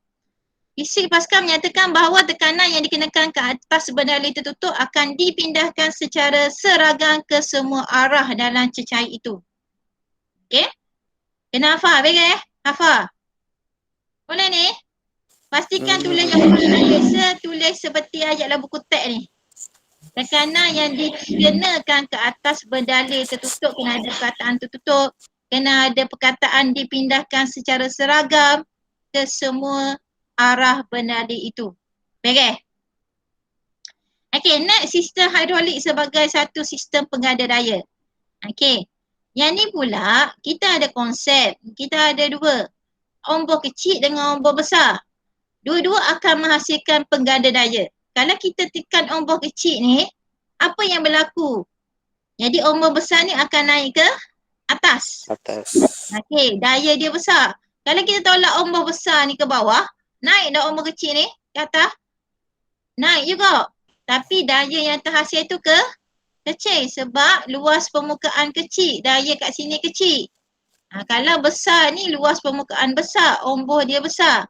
Prinsip Pascal menyatakan bahawa tekanan yang dikenakan ke atas benda tertutup akan dipindahkan secara seragam ke semua arah dalam cecair itu. Okey? Kena hafal, baik eh? Hafal. Boleh ni? Pastikan tulis yang biasa, tulis seperti ayat dalam buku teks ni. Tekanan yang dikenakan ke atas berdalil tertutup kena ada perkataan tertutup, kena ada perkataan dipindahkan secara seragam ke semua arah berdalil itu. Baik? Okey, next sistem hidrolik sebagai satu sistem pengganda daya. Okey. Yang ni pula kita ada konsep, kita ada dua. Ombor kecil dengan ombor besar. Dua-dua akan menghasilkan pengganda daya. Kalau kita tekan ombor kecil ni, apa yang berlaku? Jadi ombor besar ni akan naik ke atas. Okey, daya dia besar. Kalau kita tolak ombor besar ni ke bawah, naik dah ombor kecil ni ke atas? Naik juga. Tapi daya yang terhasil tu kecil sebab luas permukaan kecil, daya kat sini kecil. Kalau besar ni luas permukaan besar, ombor dia besar.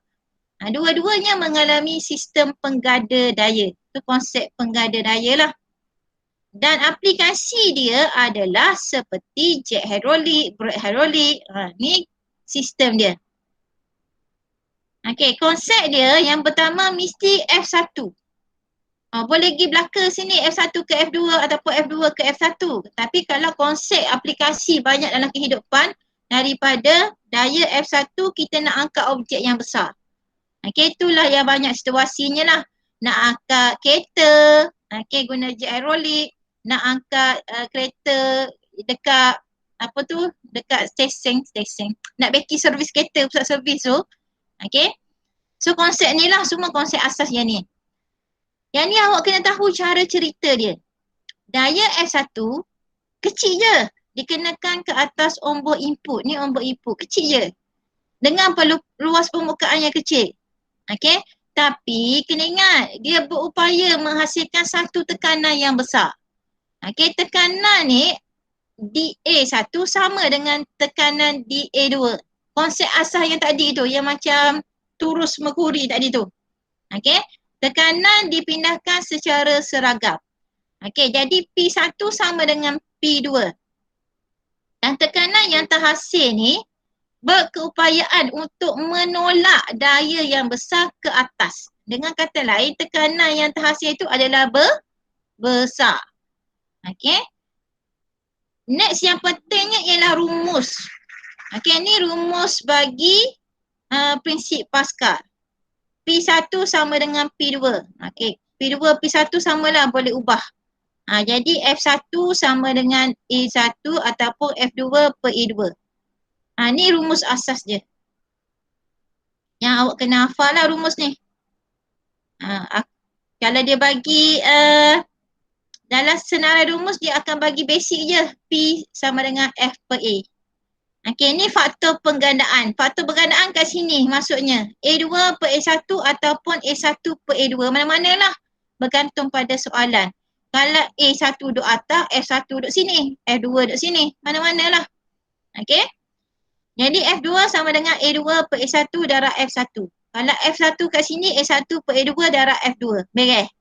Dua-duanya mengalami sistem pengganda daya. Itu konsep pengganda daya lah. Dan aplikasi dia adalah seperti jet hidrolik, brake hidrolik. Ni sistem dia. Okey, konsep dia yang pertama mesti F1. Boleh pergi belaka sini F1 ke F2 ataupun F2 ke F1. Tapi kalau konsep aplikasi banyak dalam kehidupan, daripada daya F1 kita nak angkat objek yang besar. Okey, itulah yang banyak situasinya lah. Nak angkat kereta, okey, guna jet hidrolik. nak angkat kereta dekat apa tu, dekat stesen, nak beki servis kereta, pusat servis tu. Okay. So konsep ni lah semua konsep asas yang ni. Yang ni awak kena tahu cara cerita dia. Daya F1 kecil je. Dikenakan ke atas ombak input. Ni ombak input. Kecil je. Dengan luas permukaan yang kecil. Okay. Tapi kena ingat dia berupaya menghasilkan satu tekanan yang besar. Okay. Tekanan ni DA1 sama dengan tekanan DA2. Konsep asas yang tadi tu. Yang macam turus merkuri tadi tu. Okay. Tekanan dipindahkan secara seragam. Okey, jadi P1 sama dengan P2. Dan tekanan yang terhasil ni berkeupayaan untuk menolak daya yang besar ke atas. Dengan kata lain, tekanan yang terhasil itu adalah besar. Okey. Next yang pentingnya ialah rumus. Okey, ni rumus bagi prinsip Pascal. P1 sama dengan P2. Okey, P2, P1 samalah, boleh ubah. Jadi F1 sama dengan A1 ataupun F2 per A2. Ni rumus asas dia. Yang awak kena hafal lah rumus ni. Kalau dia bagi dalam senarai rumus dia akan bagi basic je. P sama dengan F per A. Okey, ni faktor penggandaan. Faktor penggandaan kat sini maksudnya A2 per A1 ataupun A1 per A2. Mana-mana lah. Bergantung pada soalan. Kalau A1 duduk atas, F1 duduk sini, F2 duduk sini. Mana-mana lah. Okey. Jadi F2 sama dengan A2 per A1 darab F1. Kalau F1 kat sini, A1 per A2 darab F2. Beres.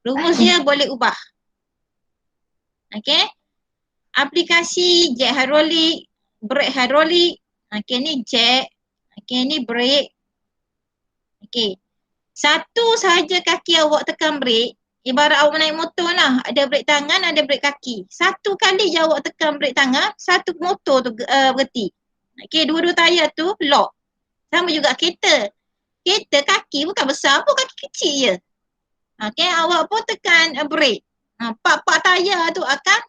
Rumus dia boleh ubah. Okey. Aplikasi jet hidrolik, brake hidrolik. Okey, ni jet. Okey, ni brake. Okey. Satu sahaja kaki awak tekan brake. Ibarat awak naik motor lah. Ada brake tangan, ada brake kaki. Satu kali je awak tekan brake tangan, satu motor tu berhenti. Okay, dua-dua tayar tu lock. Sama juga kereta. Kereta kaki bukan besar pun, kaki kecil je. Okay, awak pun tekan brake. Pak tayar tu akan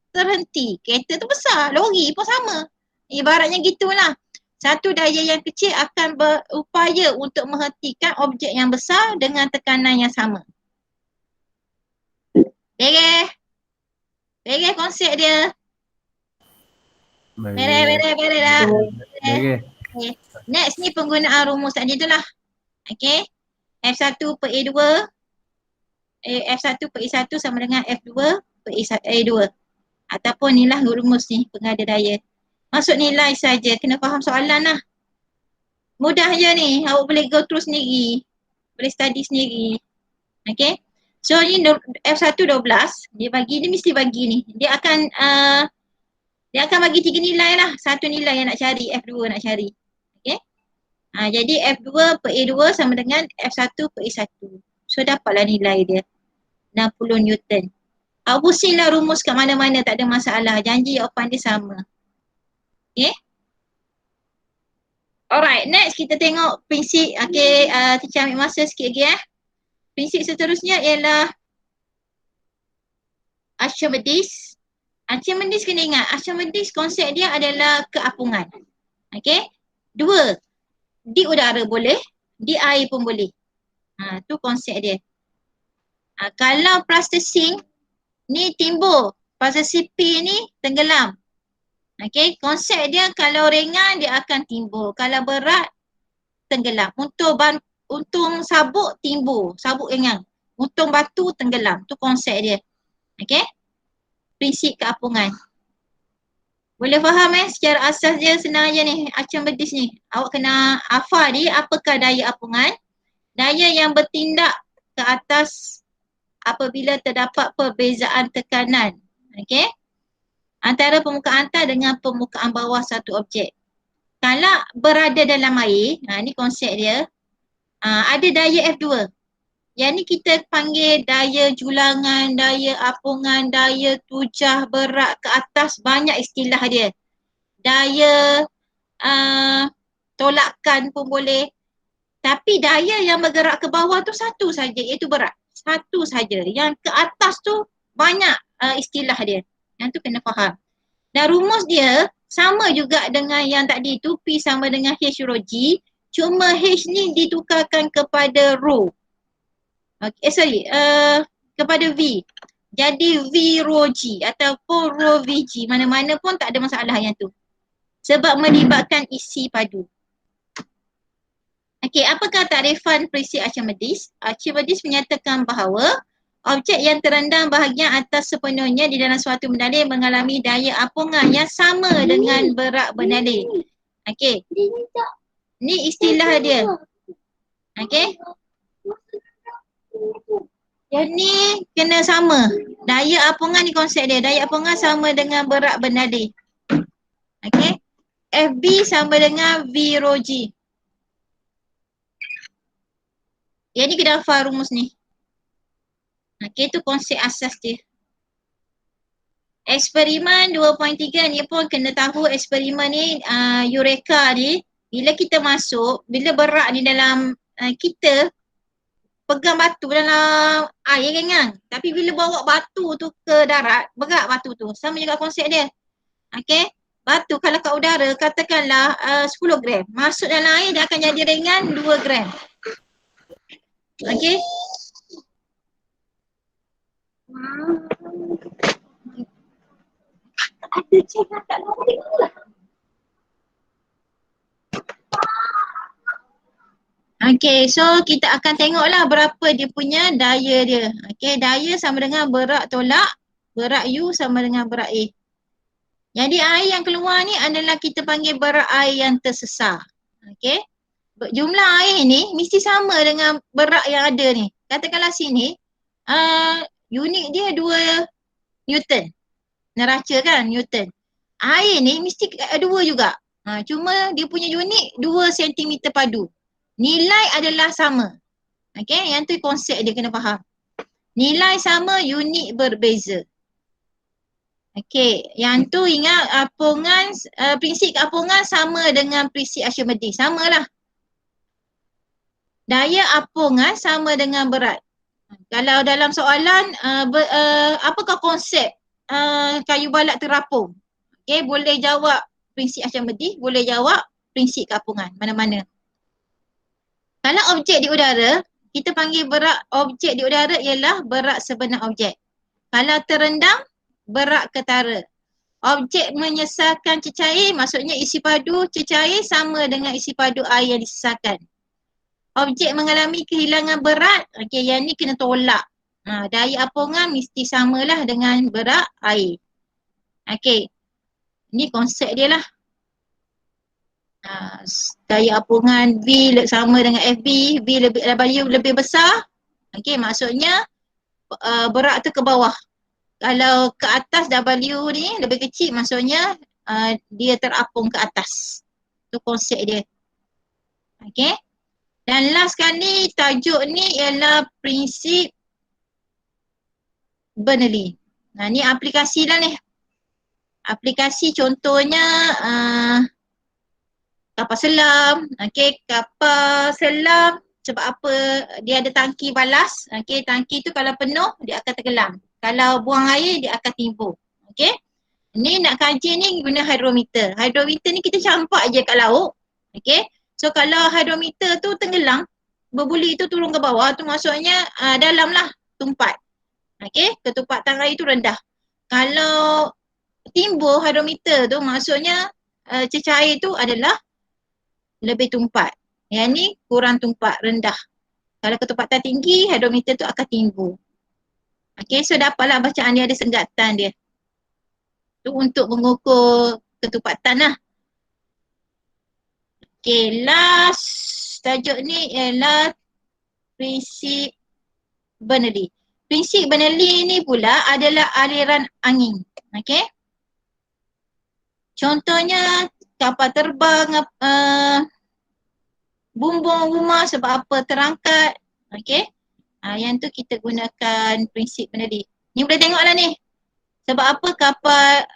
terhenti. Kereta tu besar, lori pun sama. Ibaratnya gitulah. Satu daya yang kecil akan berupaya untuk menghentikan objek yang besar dengan tekanan yang sama. Beres konsep dia. Beres dah. Beres. Okay. Next ni penggunaan rumus tadi tu lah. Okay. F1 per A2. F1 per A1 sama dengan F2 per A2. Ataupun inilah rumus ni pengada daya. Masuk nilai saja. Kena faham soalan lah. Mudah je ni. Awak boleh go through sendiri. Boleh study sendiri. Okay. So ni F1 12, dia mesti bagi ni. Dia akan bagi 3 nilai lah. Satu nilai yang nak cari, F2 nak cari. Okay. Jadi F2 per A2 sama dengan F1 per A1. So dapatlah nilai dia. 60 Newton. Awak pusinglah rumus kat mana-mana, tak ada masalah. Janji jawapan dia sama. Okay. Alright, next kita tengok prinsip. Okay, teacher ambil masa sikit lagi Prinsip seterusnya ialah Archimedes. Archimedes kena ingat, Archimedes konsep dia adalah keapungan. Okey. Dua, di udara boleh, di air pun boleh. Tu konsep dia. Kalau plasticine ni timbul, plasticine P ni tenggelam. Okey, konsep dia kalau ringan dia akan timbul, kalau berat tenggelam. Untung sabuk timbul, sabuk ringan. Untung batu tenggelam. Tu konsep dia. Okey. Prinsip keapungan. Boleh faham secara asas dia senang je ni. Archimedes ni. Awak kena hafal dia apakah daya apungan. Daya yang bertindak ke atas apabila terdapat perbezaan tekanan. Okey. Antara permukaan atas dengan permukaan bawah satu objek. Kalau berada dalam air, ni konsep dia. Ada daya F2. Yang ni kita panggil daya julangan, daya apungan, daya tujah berat ke atas, banyak istilah dia. Daya tolakan pun boleh. Tapi daya yang bergerak ke bawah tu satu saja, iaitu berat. Satu saja. Yang ke atas tu banyak istilah dia. Yang tu kena faham. Dan rumus dia sama juga dengan yang tadi tu, P sama dengan H rho G. Cuma H ni ditukarkan kepada rho. Kepada V. Jadi V rho G ataupun rho VG. Mana-mana pun tak ada masalah yang tu. Sebab melibatkan isi padu. Okey, apakah takrifan prinsip Archimedes? Archimedes menyatakan bahawa objek yang terendam bahagian atas sepenuhnya di dalam suatu bernalih mengalami daya apungan yang sama dengan berat bernalih. Okey. Ni istilah dia. Okey. Yang ni kena sama. Daya apungan ni konsep dia. Daya apungan sama dengan berat bernalih. Okey. FB sama dengan V rho G. Yang ni kena hafal rumus ni. Okey, tu konsep asas dia. Eksperimen 2.3 ni pun kena tahu eksperimen ni Eureka ni. Bila kita masuk, bila berat ni dalam kita pegang batu dalam air kan. Tapi bila bawa batu tu ke darat, berat batu tu. Sama juga konsep dia. Okey. Batu kalau kat udara katakanlah 10 gram. Masuk dalam air dia akan jadi ringan 2 gram. Okey. Ada cakap kat luar ni pula. Okay, so kita akan tengoklah berapa dia punya daya dia. Okay, daya sama dengan berat tolak, berat U sama dengan berat A. Jadi air yang keluar ni adalah kita panggil berat air yang tersesar. Okay, jumlah air ni mesti sama dengan berat yang ada ni. Katakanlah sini, unit dia 2 Newton. Neraca kan, Newton. Air ni mesti 2 juga. Cuma dia punya unit 2 cm padu. Nilai adalah sama. Okay, yang tu konsep dia kena faham. Nilai sama, unit berbeza. Okay, yang tu ingat apungan, prinsip apungan sama dengan prinsip Archimedes. Samalah. Daya apungan sama dengan berat. Kalau dalam soalan, apakah konsep kayu balak terapung? Okay, boleh jawab prinsip Archimedes, boleh jawab prinsip keapungan. Mana-mana. Kalau objek di udara, kita panggil berat objek di udara ialah berat sebenar objek. Kalau terendam, berat ketara. Objek menyesarkan cecair, maksudnya isi padu cecair sama dengan isi padu air yang disesarkan. Objek mengalami kehilangan berat, okey, yang ni kena tolak. Daya apungan mesti samalah dengan berat air. Okey, ni konsep dia lah. Daya apungan V sama dengan FB, V W lebih besar. Okey, maksudnya berat tu ke bawah. Kalau ke atas W ni lebih kecil, maksudnya dia terapung ke atas. Tu konsep dia. Okey. Dan last sekali tajuk ni ialah prinsip Bernoulli. Ni aplikasi lah ni. Aplikasi contohnya kapal selam. Okey, kapal selam sebab apa dia ada tangki balas. Okey, tangki tu kalau penuh dia akan tenggelam. Kalau buang air dia akan timbul. Okey. Ni nak kaji ni guna hidrometer. Hidrometer ni kita campak je kat laut. Okey. So kalau hidrometer tu tenggelam, berbuli tu turun ke bawah tu maksudnya dalam lah tumpat. Okey, ketumpatan air tu rendah. Kalau timbul hidrometer tu maksudnya cecair tu adalah lebih tumpat. Yang ni kurang tumpat, rendah. Kalau ketumpatan tinggi, hidrometer tu akan timbul. Okey, so dapatlah bacaan dia ada senggatan dia. Tu untuk mengukur ketumpatan lah. Okey, last tajuk ni ialah prinsip Bernoulli. Prinsip Bernoulli ni pula adalah aliran angin. Okey. Contohnya kapal terbang, bumbung rumah sebab apa terangkat. Okey. Yang tu kita gunakan prinsip Bernoulli. Ni boleh tengoklah ni. Sebab apa kapal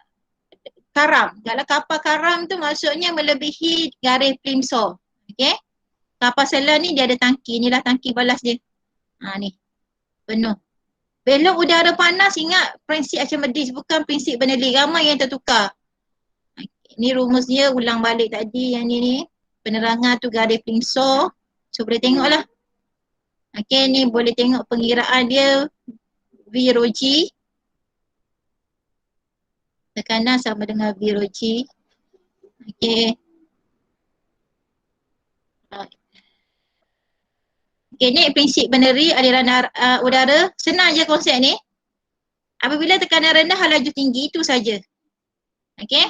karam. Kalau kapal karam tu maksudnya melebihi garis Plimsoll. Okey. Kapal selam ni dia ada tangki. Inilah tangki balas dia. Ni. Penuh. Belok udara panas, ingat prinsip Archimedes, bukan prinsip Bernoulli. Ramai yang tertukar. Ni rumusnya ulang balik tadi yang ni. Penerangan tu garis Plimsoll. So boleh tengok lah. Okay, ni boleh tengok pengiraan dia V rho G. Tekanan sama dengan V rho G. Okay. Okay, ni prinsip Bernoulli aliran udara. Senang je konsep ni. Apabila tekanan rendah, laju tinggi, itu saja. Okay.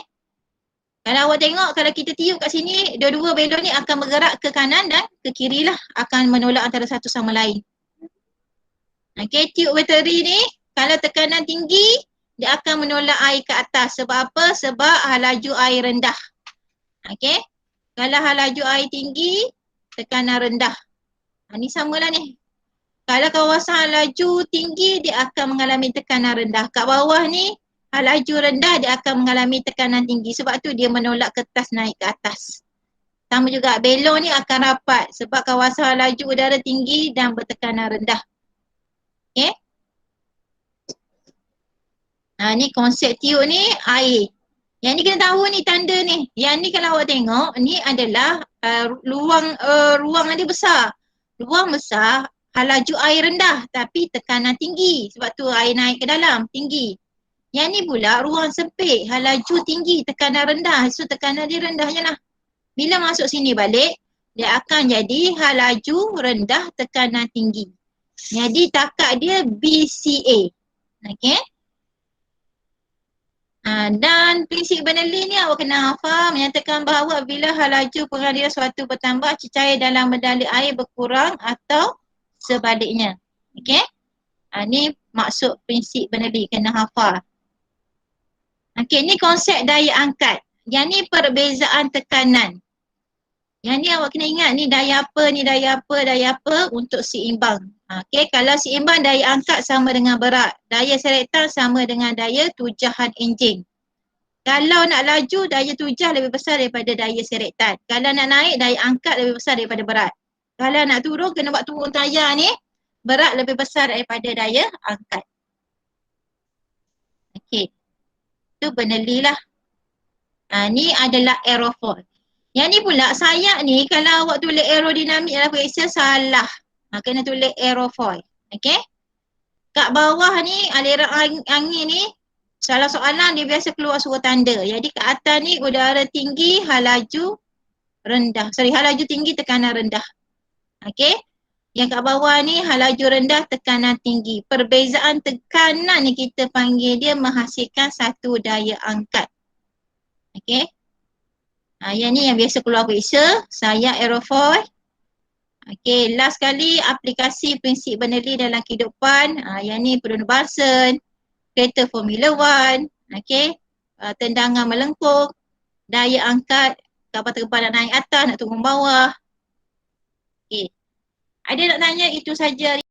Kalau awak tengok, kalau kita tiup kat sini, dua-dua belon ni akan bergerak ke kanan dan ke kiri lah. Akan menolak antara satu sama lain. Okay, tiup bateri ni, kalau tekanan tinggi, dia akan menolak air ke atas. Sebab apa? Sebab laju air rendah. Okay. Kalau laju air tinggi, tekanan rendah. Ni samalah ni. Kalau kawasan laju tinggi, dia akan mengalami tekanan rendah. Kat bawah ni, laju rendah dia akan mengalami tekanan tinggi. Sebab tu dia menolak kertas naik ke atas. Sama juga belon ni akan rapat sebab kawasan laju udara tinggi dan bertekanan rendah. Okay. Ni konsep tiup ni air. Yang ni kena tahu ni tanda ni. Yang ni kalau awak tengok ni adalah ruang dia besar. Ruang besar, laju air rendah tapi tekanan tinggi. Sebab tu air naik ke dalam, tinggi. Yang ni pula ruang sempit, laju tinggi, tekanan rendah. So tekanan dia rendah je lah. Bila masuk sini balik, dia akan jadi laju rendah, tekanan tinggi. Jadi takat dia BCA. Okay. Dan prinsip Bernoulli ni awak kena hafal menyatakan bahawa bila laju pengaliran suatu bertambah, cecair dalam medali air berkurang atau sebaliknya. Okay. Ni maksud prinsip Bernoulli, kena hafal. Okay, ni konsep daya angkat. Yang ni perbezaan tekanan. Yang ni awak kena ingat, ni daya apa untuk seimbang. Okay, kalau seimbang daya angkat sama dengan berat. Daya serektan sama dengan daya tujahan enjin. Kalau nak laju, daya tujah lebih besar daripada daya serektan. Kalau nak naik, daya angkat lebih besar daripada berat. Kalau nak turun, kena buat turun tayar ni, berat lebih besar daripada daya angkat. Okay. Itu Bernoulli lah. Ni adalah aerofoil. Yang ni pula sayap ni kalau awak tulis aerodinamik dalam periksa salah. Kena tulis aerofoil. Okay. Kat bawah ni aliran angin ni salah soalan dia biasa keluar suruh tanda. Jadi kat atas ni udara tinggi, laju rendah. Laju tinggi, tekanan rendah. Okay. Yang kat bawah ni laju rendah, tekanan tinggi. Perbezaan tekanan ni kita panggil dia menghasilkan satu daya angkat. Okay. Yang ni yang biasa keluar periksa, sayap aerofoil. Okay, last kali aplikasi prinsip Bernoulli dalam kehidupan. Yang ni penubasan, kereta Formula 1, okay. Tendangan melengkung, daya angkat, kapal terbang nak naik atas, nak turun bawah. Okay. Ada nak tanya, itu saja.